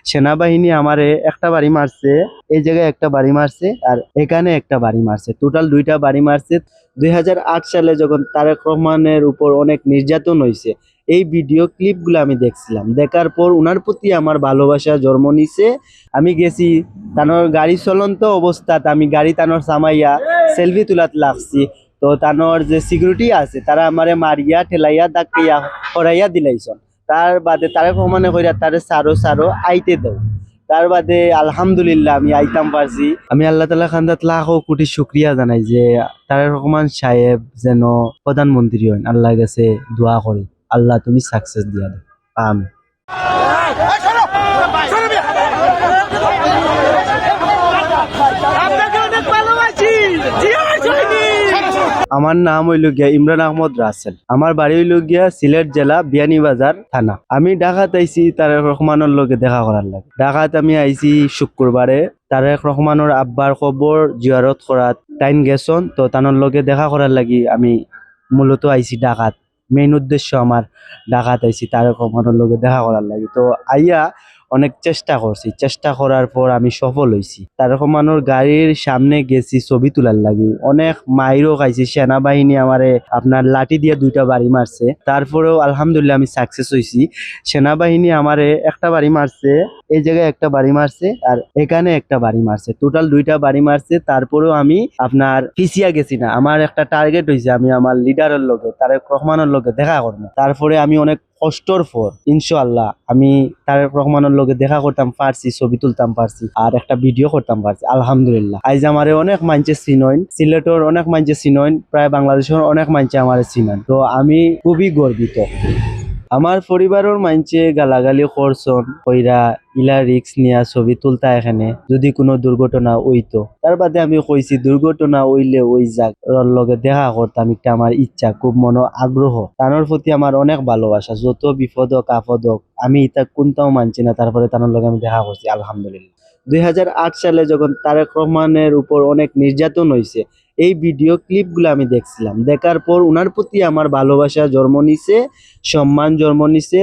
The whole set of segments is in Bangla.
সেনাবাহিনী আমারে একটা বাড়ি মারছে, এই জায়গায় একটা বাড়ি মারছে আর এখানে একটা বাড়ি মারছে, টোটাল দুইটা বাড়ি মারছে। 2008 সালে যখন তারেক রহমানের উপর অনেক নির্যাতন হয়েছে, এই ভিডিও ক্লিপগুলো আমি দেখছিলাম। দেখার পর উনার প্রতি আমার ভালোবাসা জন্ম নিছে। আমি গেছি তানোর গাড়ি চলন্ত অবস্থাত, আমি গাড়ি তানোর সামাইয়া সেলফি তুলাত লাগছি। তো তানোর যে সিকিউরিটি আছে তারা আমারে মারিয়া ঠেলাইয়া ধাক্কাইয়া হরাইয়া দিলাইছন। তার বাদে তারেক রহমানে কইরা তারে সারো আইতে দাও। তার বাদে আলহামদুলিল্লাহ আমি আইতাম পারছি। আমি আল্লাহ তাআলা খান্দাত লাখো কোটি শুকরিয়া জানাই যে তারেক রহমান সাহেব যেন প্রধানমন্ত্রী হন। আল্লাহর কাছে দোয়া করি, আল্লাহ তুমি সাকসেস দিয়া দাও, আমিন। আমার নাম হইল গিয়া ইমরান আহমদ রাসেল। আমার বাড়ি হইল গিয়া সিলেট জেলা বিয়ানীবাজার থানা। আমি ঢাকাত আইছি তারেক রহমানের লগে দেখা করার লাগে। ঢাকাত আমি আইছি শুক্রবারে। তারেক রহমানের আব্বার খবর জিয়ারত করাত টাইম গেছন, তো তানোর লগে দেখা করার লাগি আমি মূলত আইছি ঢাকাত। মেইন উদ্দেশ্য আমার ঢাকাত আইছি তারেক রহমানের লগে দেখা করার লাগি। তো আইয়া অনেক চেষ্টা করছি, চেষ্টা করার পর আমি সফল হয়েছি। তারেক রহমানের গাড়ির সামনে গেছি ছবি তোলার লাগি, অনেক মাইরও খাইছি। সেনাবাহিনী আমারে আপনার লাঠি দিয়ে দুইটা বাড়ি মারছে, তারপরেও আলহামদুলিল্লাহ আমি সাকসেস হয়েছি। সেনাবাহিনী আমারে একটা বাড়ি মারছে, এই জায়গায় একটা বাড়ি মারছে আর এখানে একটা বাড়ি মারছে, টোটাল দুইটা বাড়ি মারছে। তারপরেও আমি আপনার পিছিয়ে গেছি না। আমার একটা টার্গেট হয়েছে, আমি আমার লিডারের লগে তারেক রহমানের লগে দেখা করবো। তারপরে আমি অনেক কষ্টর পর ইনশাআল্লাহ আমি তারেক রহমানের লগে দেখা করতাম পারছি, ছবি তুলতাম পারছি আর একটা ভিডিও করতাম পারছি আলহামদুলিল্লাহ। আইজ আমারে অনেক মানছে চিনইন, সিলেটের অনেক মানছে চিনইন, প্রায় বাংলাদেশের অনেক মানছে আমারে চিনেন। তো আমি খুবই গর্বিত। আমার পরিবারের মানছে গালাগালি করছন, কইরা ইলা রিক্স নিয়া ছবি তুলতা এখানে যদি কোনো দুর্ঘটনা হইতো। তার বাদে আমি কইছি দুর্ঘটনা হইলে ওই জায়গার লগে দেখা করতাম, একটা আমার ইচ্ছা, খুব মনো আগ্রহ। তানোর প্রতি আমার অনেক ভালোবাসা, যত বিপদ হোক আপদ হোক আমি এটা কোনটাও মানছি না। তারপরে তানোর লগে আমি দেখা করছি আলহামদুলিল্লাহ। 2008 সালে যখন তারেক রহমানের উপর অনেক নির্যাতন হয়েছে, এই ভিডিও ক্লিপগুলো আমি দেখছিলাম। দেখার পর উনার প্রতি আমার ভালোবাসা জন্ম নিছে, সম্মান জন্ম নিছে।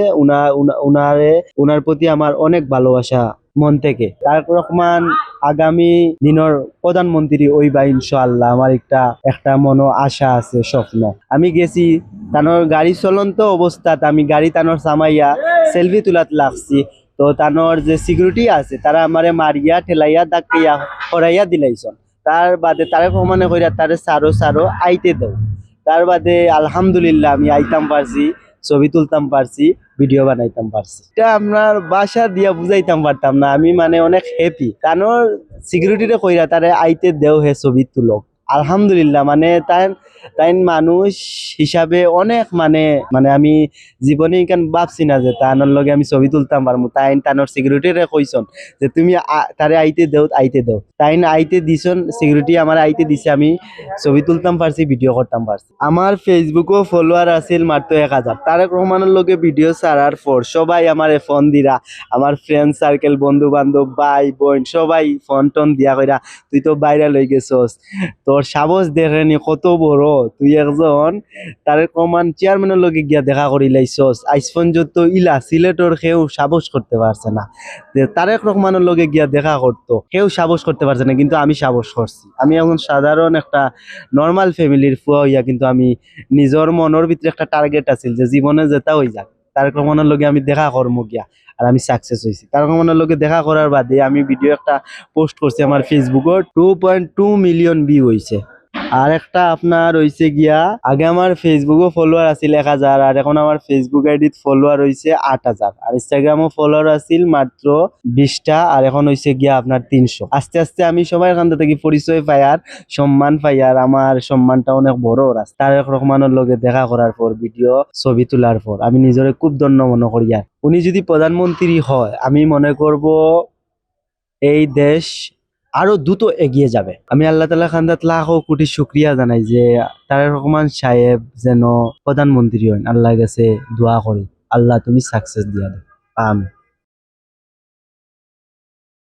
উনার প্রতি আমার অনেক ভালোবাসা মন থেকে। তারেক রহমান আগামী দিনের প্রধানমন্ত্রী হইবা ইনশাআল্লাহ, আমার একটা মনো আশা আছে, স্বপ্ন। আমি গেছি তানোর গাড়ি চলন্ত অবস্থাত, আমি গাড়ি তানোর সামাইয়া সেলফি তুলাত লাগছি। তো তানোর যে সিকিউরিটি আছে তারা আমারে মারিয়া ঠেলাইয়া ধাক্কাইয়া হরাইয়া দিলাইছন। তার বাদে তারেক রহমানে কইরা তারে সারো আইতে দাও। তার বাদে আলহামদুলিল্লাহ আমি আইতাম পারছি, ছবি তুলতাম পারছি, ভিডিও বানাইতাম পারছি। এটা আপনার বাসা দিয়া বুঝাইতাম পারতাম না। আমি মানে অনেক হ্যাপি, কারণ সিকিউরিটিরে কইরা তারে আইতে দেও হে ছবি তুলক। আলহামদুলিল্লাহ মানে তাই মানুষ হিসাবে অনেক মানে আমি জীবনে কেন ভাবছি না যে তানোর লগে আমি ছবি তুলতাম পারবো। তানোর সিকিউরিটিরে কইছন যে তুমি তারে আইতে দেও, তাই আইতে দিছন। সিকিউরিটি আমার আইতে দিছে, আমি ছবি তুলতাম পারছি, ভিডিও করতাম পারছি। আমার ফেসবুকও ফলোয়ার আছিল মাত্র 1000। তারেক রহমানের লগে ভিডিও ছাড়ার পর সবাই আমারে ফোন দিরা, আমার ফ্রেন্ড সার্কেল, বন্ধু বান্ধব, ভাই বোন সবাই ফোন টোন দিয়া কইরা তুই তো ভাইরাল হয়ে গেছস, তোর সাহস দেখেনি কত বড়, তুই একজন তারেক রহমান চেয়ারম্যানের লগে গিয়া দেখা করি লাইছস। আইজ পর্যন্ত ইলা সিলেটর কেউ সাহস করতে পারছে না যে তারেক রহমানের লগে গিয়া দেখা করতো, কেউ সাহস করতে পারছে না, কিন্তু আমি সাহস করছি। আমি এখন সাধারণ একটা নর্মাল ফ্যামিলির ফুয়া হইয়া কিন্তু আমি নিজের মনের ভিতরে একটা টার্গেট আছিল যে জীবনে যেটা হই যাক তারেক রহমানের লগে আমি দেখা করবো গিয়া, আর আমি সাকসেস হয়েছি। তারেক রহমানের লগে দেখা করার বাদে আমি ভিডিও একটা পোস্ট করছি আমার ফেসবুকের, 2.2 মিলিয়ন ভিউ হয়েছে। আর একটা আপনার হইছে গিয়া, আগে আমার ফেসবুকও ফলোয়ার আছিল 1000, আর এখন আমার ফেসবুক আইডিত ফলোয়ার হইছে 8000, আর ইনস্টাগ্রামও ফলোয়ার আছিল মাত্র 20টা, আর এখন হইছে গিয়া আপনার 300। আস্তে আস্তে আমি সবার কাছ থেকে পরিচয় পাই আর সম্মান পাই, আর আমার সম্মানটা অনেক বড় রাস্তা। তারেক রহমানের লগে দেখা করার পর, ভিডিও ছবি তোলার পর আমি নিজরে খুব ধন্য মনে করি। আর উনি যদি প্রধানমন্ত্রী হয় আমি মনে করব এই দেশ আরো দ্রুত এগিয়ে যাবে। আমি আল্লাহ তাআলা খান্দাত লাখো কোটি শুকরিয়া জানাই যে তারেক রহমান সাহেব যেন প্রধানমন্ত্রী হন। আল্লাহর কাছে দোয়া করি, আল্লাহ তুমি সাকসেস দিয়া দাও, আমিন।